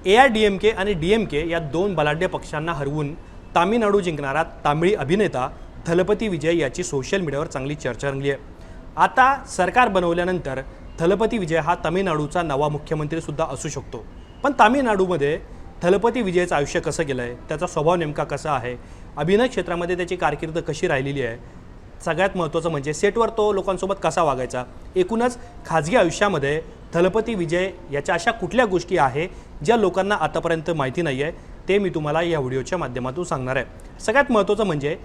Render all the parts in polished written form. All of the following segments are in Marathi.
AIADMK आणि DMK या दोन बलाढ्य पक्षांना हरवून तामिळनाडू जिंकणारा तामिळी अभिनेता थलपती विजय याची सोशल मीडियावर चांगली चर्चा रंगली आहे। आता सरकार बनवल्यानंतर थलपती विजय हा तामिळनाडूचा नवा मुख्यमंत्री सुद्धा असू शकतो। पण तामिळनाडूमध्ये थलपती विजयचं आयुष्य कसं गेलं आहे, त्याचा स्वभाव नेमका कसा आहे, अभिनय क्षेत्रामध्ये त्याची कारकीर्द कशी राहिलेली आहे, सगळ्यात महत्त्वाचं म्हणजे सेटवर तो लोकांसोबत कसा वागायचा, एकूणच खाजगी आयुष्यामध्ये थलपती विजय याच्या अशा कुठल्या गोष्टी आहे ज्या लोकांना आतापर्यंत माहिती नाही आहे, ते मी तुम्हाला या व्हिडिओच्या माध्यमातून सांगणार आहे। सगळ्यात महत्त्वाचं म्हणजे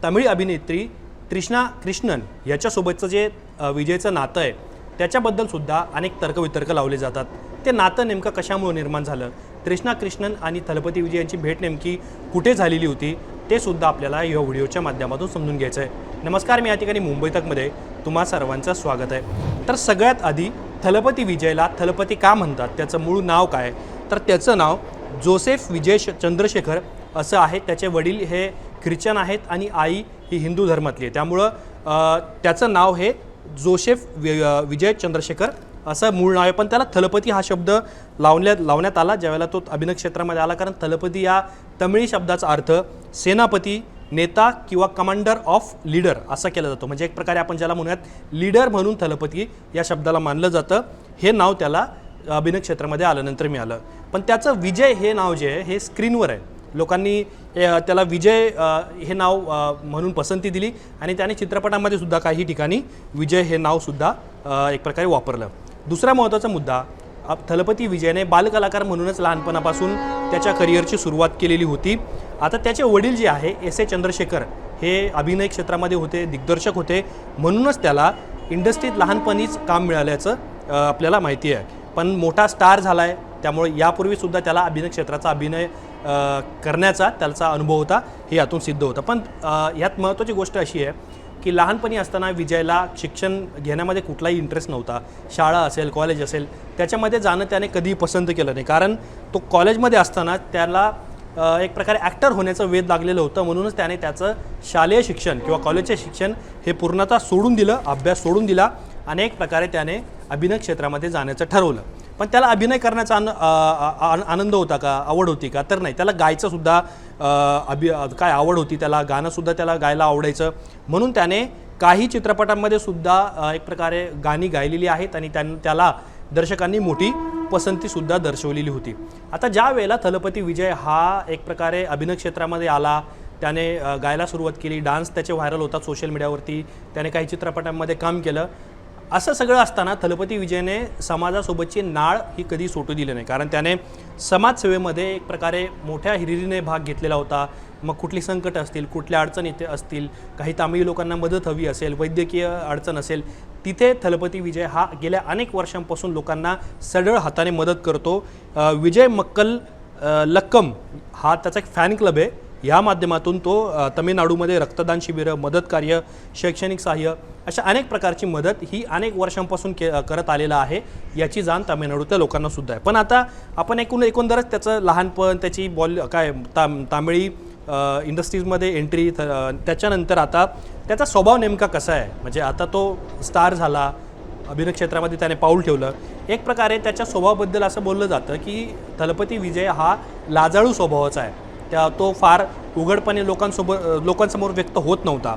तमिळ अभिनेत्री तृष्णा कृष्णन याच्यासोबतचं जे विजयचं नातं आहे त्याच्याबद्दल सुद्धा अनेक तर्कवितर्क लावले जातात। ते नातं नेमकं कशामुळे निर्माण झालं, तृष्णा कृष्णन आणि थलपती विजय यांची भेट नेमकी कुठे झालेली होती, ते सुद्धा आपल्याला या व्हिडिओच्या माध्यमातून समजून घ्यायचं आहे। नमस्कार, मी या ठिकाणी मुंबई तकमध्ये तुम्हा सर्वांचं स्वागत आहे। तर सगळ्यात आधी थलपती विजयला थलपती का म्हणतात, त्याचं मूळ नाव काय, तर त्याचं नाव जोसेफ विजय चंद्रशेखर असं आहे। त्याचे वडील हे ख्रिश्चन आहेत आणि आई ही हिंदू धर्मातली आहे, त्यामुळं त्याचं नाव हे जोसेफ विजय चंद्रशेखर असं मूळ नाव आहे। पण त्याला थलपती हा शब्द लावण्यात आला ज्यावेळेला तो अभिनय क्षेत्रामध्ये आला, कारण थलपती या तमिळी शब्दाचा अर्थ सेनापती, नेता किंवा कमांडर ऑफ लीडर असा केला जातो। म्हणजे एक प्रकारे आपण ज्याला म्हणूयात लीडर म्हणून थलपती या शब्दाला मानलं जातं। हे नाव त्याला अभिनय क्षेत्रामध्ये आल्यानंतर मिळालं। पण त्याचं विजय हे नाव जे आहे हे स्क्रीनवर आहे, लोकांनी त्याला विजय हे नाव म्हणून पसंती दिली आणि त्याने चित्रपटामध्ये सुद्धा काही ठिकाणी विजय हे नावसुद्धा एक प्रकारे वापरलं। दुसरा महत्त्वाचा मुद्दा, थलपती विजयने बालकलाकार म्हणूनच लहानपणापासून त्याच्या करिअरची सुरुवात केलेली होती। आता त्याचे वडील जे आहे एस ए चंद्रशेखर हे अभिनय क्षेत्रामध्ये होते, दिग्दर्शक होते, म्हणूनच त्याला इंडस्ट्रीत लहानपणीच काम मिळाल्याचं आपल्याला माहिती आहे। पण मोठा स्टार झाला आहे, त्यामुळे यापूर्वीसुद्धा त्याला अभिनय क्षेत्राचा अभिनय करण्याचा त्याचा अनुभव होता, हे यातून सिद्ध होतं। पण यात महत्त्वाची गोष्ट अशी आहे की लहानपणी असताना विजयला शिक्षण घेण्यामध्ये कुठलाही इंटरेस्ट नव्हता। शाळा असेल, कॉलेज असेल, त्याच्यामध्ये जाणं त्याने कधीही पसंत केलं नाही, कारण तो कॉलेजमध्ये असताना त्याला एक प्रकारे ॲक्टर होण्याचं वेध लागलेलं होतं। म्हणूनच त्याने त्याचं शालेय शिक्षण किंवा कॉलेजचे शिक्षण हे पूर्णतः सोडून दिलं, अभ्यास सोडून दिला आणि एक प्रकारे त्याने अभिनय क्षेत्रामध्ये जाण्याचं ठरवलं। पण त्याला अभिनय करण्याचा आनंद होता का, आवड होती का, तर नाही। त्याला गायचं सुद्धा काय आवड होती, त्याला गाणंसुद्धा त्याला गायला आवडायचं, म्हणून त्याने काही चित्रपटांमध्ये सुद्धा एक प्रकारे गाणी गायलेली आहेत आणि त्याला दर्शकांनी मोठी पसंतीसुद्धा दर्शवलेली होती। आता ज्या वेळेला थलपती विजय हा एक प्रकारे अभिनय क्षेत्रामध्ये आला, त्याने गायला सुरुवात केली, डान्स त्याचे व्हायरल होतात सोशल मीडियावरती, त्याने काही चित्रपटांमध्ये काम केलं। असं सगळं असताना थलपती विजयने समाजासोबतची नाळ ही कधी सोटू दिली नाही, कारण त्याने समाजसेवेमध्ये एक प्रकारे मोठ्या हिरिरीने भाग घेतलेला होता। मग कुठली संकट असतील, कुठल्या अडचणी इथे असतील, काही तामिळी लोकांना मदत हवी असेल, वैद्यकीय अडचण असेल, तिथे थलपती विजय हा गेल्या अनेक वर्षांपासून लोकांना सढळ हाताने मदत करतो। विजय मक्कल लक्कम हा त्याचा एक फॅन क्लब आहे, या माध्यमातून तो तमिळनाडूमध्ये रक्तदान शिबिरं, मदत कार्य, शैक्षणिक सहाय्य अशा अनेक प्रकारची मदत ही अनेक वर्षांपासून करत आलेला आहे, याची जाण तामिळनाडूतल्या लोकांना सुद्धा आहे। पण आता आपण एकंदरच त्याचं लहानपण, त्याची तामिळी इंडस्ट्रीजमध्ये एंट्री, त्याच्यानंतर आता त्याचा स्वभाव नेमका कसा आहे, म्हणजे आता तो स्टार झाला, अभिनय क्षेत्रामध्ये त्याने पाऊल ठेवलं, एक प्रकारे त्याच्या स्वभावाबद्दल असं बोललं जातं की थलपती विजय हा लाजाळू स्वभावाचा आहे। तो फार उघडपणे लोकांसमोर व्यक्त होत नव्हता।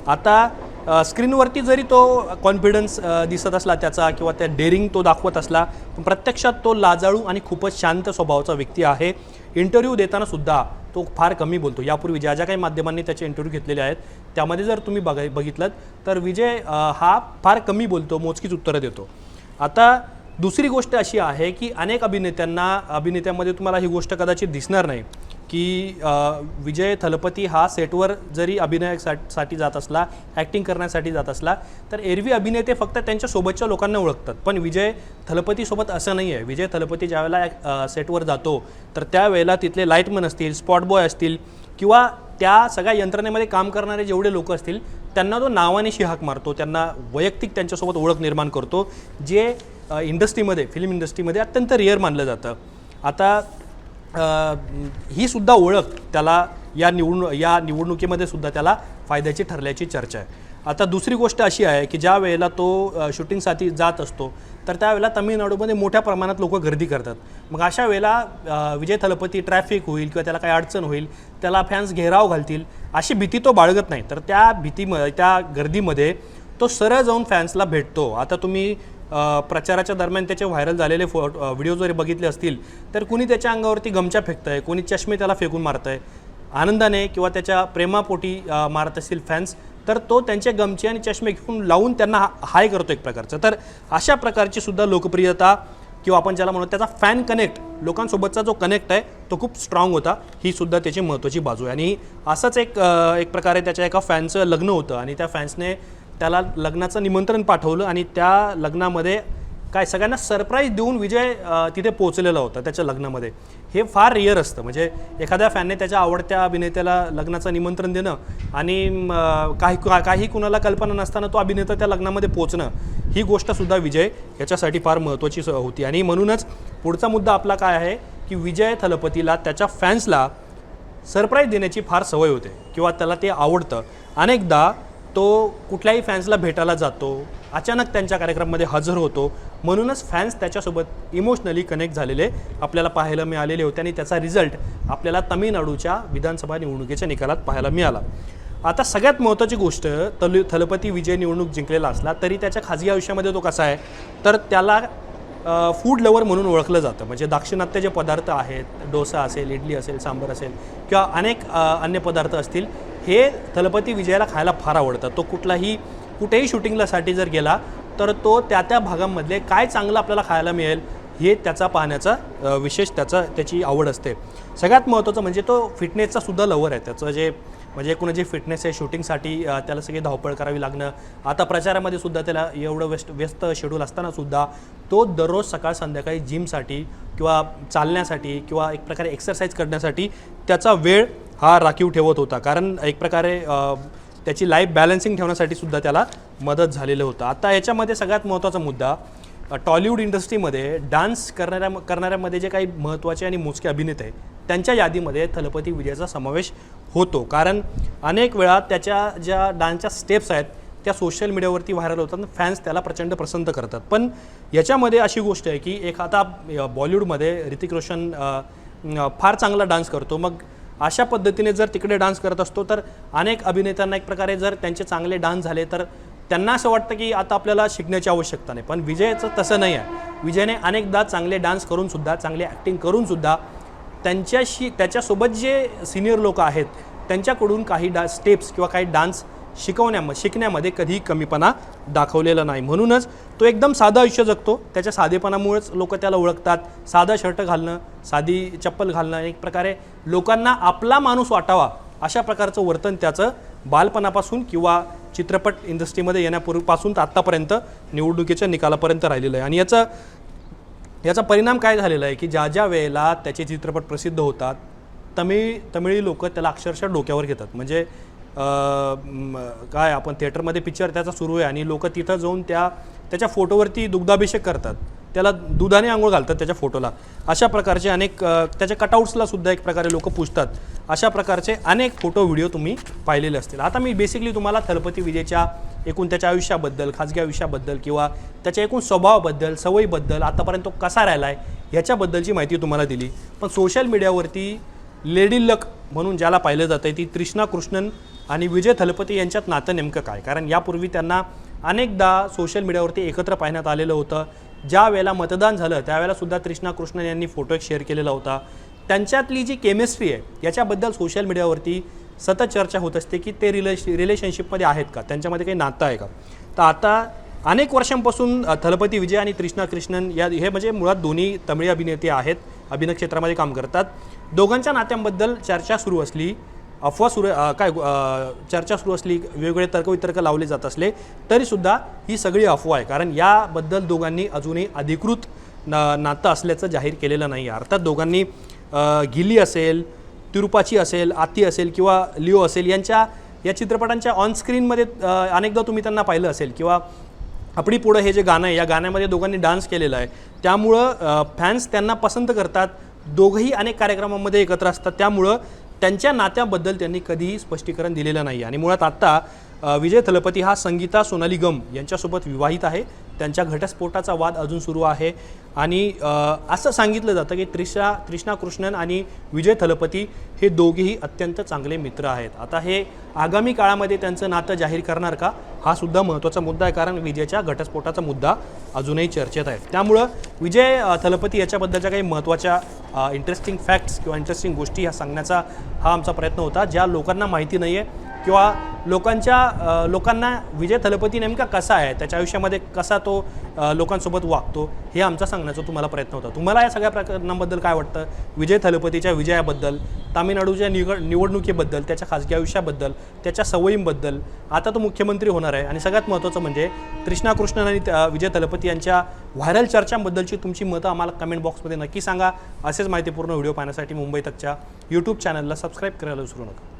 आता स्क्रीनवरती जरी तो कॉन्फिडन्स दिसत असला त्याचा किंवा त्या डेअरिंग तो दाखवत असला, पण प्रत्यक्षात तो लाजाळू आणि खूपच शांत स्वभावाचा व्यक्ती आहे। इंटरव्ह्यू देताना सुद्धा तो फार कमी बोलतो। यापूर्वी ज्या काही माध्यमांनी त्याचे इंटरव्ह्यू घेतलेले आहेत त्यामध्ये जर तुम्ही बघितलं तर विजय हा फार कमी बोलतो, मोजकीच उत्तरं देतो। आता दुसरी गोष्ट अशी आहे की अनेक अभिनेत्यामध्ये तुम्हाला ही गोष्ट कदाचित दिसणार नाही की विजय थलपती हा सेटवर जरी अभिनयासाठी जात असला, ॲक्टिंग करण्यासाठी जात असला, तर एरवी अभिनेते फक्त त्यांच्या सोबतच्या लोकांना ओळखतात। पण विजय थलपतीसोबत असं नाही आहे। विजय थलपती ज्यावेळेला सेटवर जातो तर त्यावेळेला तिथले लाईटमन असतील, स्पॉट बॉय असतील किंवा त्या सगळ्या यंत्रणेमध्ये काम करणारे जेवढे लोक असतील त्यांना तो नावानेशी हाक मारतो, त्यांना वैयक्तिक त्यांच्यासोबत ओळख निर्माण करतो, जे इंडस्ट्रीमध्ये, फिल्म इंडस्ट्रीमध्ये अत्यंत रेअर मानलं जातं। आता ही सुद्धा ओळख त्याला या निवडणुकीमध्ये सुद्धा त्याला फायद्याची ठरल्याची चर्चा आहे। आता दुसरी गोष्ट अशी आहे की ज्या वेळेला तो शूटिंगसाठी जात असतो तर त्यावेळेला तामिळनाडूमध्ये मोठ्या प्रमाणात लोक गर्दी करतात. मग अशा वेळेला विजय थलपती ट्रॅफिक होईल किंवा त्याला काही अडचण होईल, त्याला फॅन्स घेराव घालतील अशी भीती तो बाळगत नाही. तर त्या भीतीमध्ये, त्या गर्दीमध्ये तो सरळ जाऊन फॅन्सला भेटतो. आता तुम्ही प्रचाराच्या दरम्यान त्याचे व्हायरल झालेले व्हिडिओ जरी बघितले असतील तर कुणी त्याच्या अंगावरती गमछा फेकतंय, कोणी चष्मे त्याला फेकून मारतंय आनंदाने किंवा त्याच्या प्रेमापोटी मारत असतील फॅन्स, तर तो त्यांचे गमछे आणि चष्मे घेऊन लावून त्यांना हाय करतो एक प्रकारचं. तर अशा प्रकारची सुद्धा लोकप्रियता किंवा आपण ज्याला म्हणतो त्याचा फॅन कनेक्ट, लोकांसोबतचा जो कनेक्ट आहे तो खूप स्ट्रॉंग होता. ही सुद्धा त्याची महत्त्वाची बाजू आहे. आणि असंच एक प्रकारे त्याच्या एका फॅनचं लग्न होतं आणि त्या फॅन्सने त्याला लग्नाचं निमंत्रण पाठवलं आणि त्या लग्नामध्ये काय सगळ्यांना सरप्राईज देऊन विजय तिथे पोहोचलेला होता त्याच्या लग्नामध्ये. हे फार रेअर असतं, म्हणजे एखाद्या फॅनने त्याच्या आवडत्या अभिनेत्याला लग्नाचं निमंत्रण देणं आणि काही कुणाला कल्पना नसताना तो अभिनेता त्या लग्नामध्ये पोहोचणं, ही गोष्टसुद्धा विजय याच्यासाठी फार महत्त्वाची होती. आणि म्हणूनच पुढचा मुद्दा आपला काय आहे की विजय थलपतीला त्याच्या फॅन्सला सरप्राईज देण्याची फार सवय होते किंवा त्याला ते आवडतं. अनेकदा तो कुठल्याही फॅन्सला भेटायला जातो, अचानक त्यांच्या कार्यक्रमामध्ये हजर होतो, म्हणूनच फॅन्स त्याच्यासोबत इमोशनली कनेक्ट झालेले आपल्याला पाहायला मिळालेले होते आणि त्याचा रिझल्ट आपल्याला तामिळनाडूच्या विधानसभा निवडणुकीच्या निकालात पाहायला मिळाला. आता सगळ्यात महत्त्वाची गोष्ट, थलपती विजय निवडणूक जिंकलेला असला तरी त्याच्या खाजगी आयुष्यामध्ये तो कसा आहे तर त्याला फूड लवर म्हणून ओळखलं जातं. म्हणजे दाक्षिणात्य जे पदार्थ आहेत, डोसा असेल, इडली असेल, सांबर असेल किंवा अनेक अन्य पदार्थ असतील, हे थलपती विजयाला खायला फार आवडतं. तो कुठेही शूटिंगलासाठी जर गेला तर तो त्या भागांमधले काय चांगलं आपल्याला खायला मिळेल हे त्याचा पाहण्याचा विशेष त्याची आवड असते. सगळ्यात महत्त्वाचं म्हणजे तो फिटनेसचा सुद्धा लवर आहे. त्याचं जे म्हणजे एकूण जे फिटनेस आहे, शूटिंगसाठी त्याला सगळी धावपळ करावी लागणं, आता प्रचारामध्ये सुद्धा त्याला एवढं व्यस्त शेड्यूल असतानासुद्धा तो दररोज सकाळ संध्याकाळी जिमसाठी किंवा चालण्यासाठी किंवा एक प्रकारे एक्सरसाइज करण्यासाठी त्याचा वेळ हा राखीव ठेवत होता. कारण एक प्रकारे त्याची लाईफ बॅलन्सिंग ठेवण्यासाठी सुद्धा त्याला मदत झालेलं होतं. आता याच्यामध्ये सगळ्यात महत्त्वाचा मुद्दा, टॉलिवूड इंडस्ट्रीमध्ये डान्स करणाऱ्यामध्ये जे काही महत्त्वाचे आणि मोजके अभिनेते आहेत त्यांच्या यादीमध्ये थलपती विजयचा समावेश होतो. कारण अनेक वेळा त्याच्या ज्या डान्सच्या स्टेप्स आहेत त्या सोशल मीडियावरती व्हायरल होतात, फॅन्स त्याला प्रचंड पसंत करतात. पण याच्यामध्ये अशी गोष्ट आहे की आता बॉलिवूडमध्ये ऋतिक रोशन फार चांगला डान्स करतो. मग अशा पद्धतीने जर तिकडे डान्स करत असतो तर अनेक अभिनेत्यांना एक प्रकारे जर त्यांचे चांगले डान्स झाले तर त्यांना असं वाटतं की आता आपल्याला शिकण्याची आवश्यकता नाही. पण विजयचं तसं नाही आहे. विजयने अनेकदा चांगले डान्स करूनसुद्धा, चांगले ॲक्टिंग करूनसुद्धा त्याच्यासोबत जे सिनियर लोक आहेत त्यांच्याकडून काही स्टेप्स किंवा काही डान्स शिकण्यामध्ये कधीही कमीपणा दाखवलेला नाही. म्हणूनच तो एकदम साधं आयुष्य जगतो. त्याच्या साधेपणामुळेच लोक त्याला ओळखतात. साधा शर्ट घालणं, साधी चप्पल घालणं, एक प्रकारे लोकांना आपला माणूस वाटावा अशा प्रकारचं वर्तन त्याचं बालपणापासून किंवा चित्रपट इंडस्ट्रीमध्ये येण्यापूर्वीपासून तर आत्तापर्यंत निवडणुकीच्या निकालापर्यंत राहिलेलं आहे. आणि याचा परिणाम काय झालेला आहे की ज्या वेळेला त्याचे चित्रपट प्रसिद्ध होतात तमिळी लोक त्याला अक्षरशः डोक्यावर घेतात. म्हणजे काय आपण थिएटरमध्ये पिक्चर त्याचा सुरू आहे आणि लोक तिथं जाऊन त्याच्या फोटोवरती दुग्धाभिषेक करतात, त्याला दुधाने आंघोळ घालतात त्याच्या फोटोला. अशा प्रकारचे अनेक त्याच्या कटआउट्सला सुद्धा एक प्रकारे लोक पुजतात. अशा प्रकारचे अनेक फोटो व्हिडिओ तुम्ही पाहिलेले असतील. आता मी बेसिकली तुम्हाला थलपती विजयच्या एकूण त्याच्या आयुष्याबद्दल, खाजगी आयुष्याबद्दल किंवा त्याच्या एकूण स्वभावाबद्दल, सवयीबद्दल, आतापर्यंत तो कसा राहिला आहे ह्याच्याबद्दलची माहिती तुम्हाला दिली. पण सोशल मीडियावरती लेडी लक म्हणून ज्याला पाहिलं जातं आहे ती तृष्णा कृष्णन आणि विजय थलपती यांच्यात नातं नेमकं काय? कारण यापूर्वी त्यांना अनेकदा सोशल मीडियावरती एकत्र पाहण्यात आलेलं होतं. ज्या वेळेला मतदान झालं त्यावेळेलासुद्धा तृष्णा कृष्णन यांनी फोटो एक शेअर केलेला होता. त्यांच्यातली जी केमिस्ट्री आहे याच्याबद्दल सोशल मीडियावरती सतत चर्चा होत असते की ते रिलेशनशिपमध्ये आहेत का, त्यांच्यामध्ये काही नातं आहे का. तर आता अनेक वर्षांपासून थलपती विजय आणि तृष्णा कृष्णन हे म्हणजे मुळात दोन्ही तमिळ अभिनेते आहेत, अभिनय क्षेत्रामध्ये काम करतात. दोघांच्या नात्यांबद्दल चर्चा सुरू असली, चर्चा सुरू असली, वेगवेगळे तर्कवितर्क लावले जात असले तरीसुद्धा ही सगळी अफवा आहे. कारण याबद्दल दोघांनी अजूनही अधिकृत नातं असल्याचं जाहीर केलेलं नाही आहे. अर्थात दोघांनी गिली असेल, तिरुपाची असेल, आती असेल किंवा लिओ असेल या चित्रपटांच्या ऑनस्क्रीनमध्ये अनेकदा तुम्ही त्यांना पाहिलं असेल किंवा आपली पुढं हे जे गाणं आहे या गाण्यामध्ये दोघांनी डान्स केलेला आहे. त्यामुळं फॅन्स त्यांना पसंत करतात. दोघंही अनेक कार्यक्रमांमध्ये एकत्र असतात. त्यामुळं त्यांच्या नात्याबद्दल त्यांनी कधीही स्पष्टीकरण दिलेलं नाही. आणि मुळात आत्ता विजय थलपती हा संगीता सोनाली गम यांच्यासोबत विवाहित आहे. त्यांच्या घटस्फोटाचा वाद अजून सुरू आहे आणि असं सांगितलं जातं की तृष्णा कृष्णन आणि विजय थलपती हे दोघेही अत्यंत चांगले मित्र आहेत. आता हे आगामी काळामध्ये त्यांचं नातं जाहीर करणार का, हा सुद्धा महत्त्वाचा मुद्दा आहे, कारण विजयच्या घटस्फोटाचा मुद्दा अजूनही चर्चेत आहे. त्यामुळं विजय थलपती याच्याबद्दलच्या काही महत्त्वाच्या इंटरेस्टिंग फॅक्ट्स किंवा इंटरेस्टिंग गोष्टी ह्या सांगण्याचा हा आमचा प्रयत्न होता, ज्या लोकांना माहिती नाही आहे किंवा लोकांना विजय थलपती नेमका कसा आहे, त्याच्या आयुष्यामध्ये कसा तो लोकांसोबत वागतो, हे आमचा सांगण्याचा तुम्हाला प्रयत्न होता. तुम्हाला या सगळ्या प्रकरणांबद्दल काय वाटतं, विजय थलपतीच्या विजयाबद्दल, तामिळनाडूच्या निवडणुकीबद्दल, त्याच्या खाजगी आयुष्याबद्दल, त्याच्या सवयींबद्दल? आता तो मुख्यमंत्री होणार आहे आणि सगळ्यात महत्त्वाचं म्हणजे तृष्णा कृष्णन आणि विजय थलपती यांच्या व्हायरल चर्चांबद्दलची तुमची मतं आम्हाला कमेंट बॉक्समध्ये नक्की सांगा. असेच माहितीपूर्ण व्हिडिओ पाहण्यासाठी मुंबई तकच्या यूट्यूब चॅनलला सबस्क्राईब करायला विसरू नका.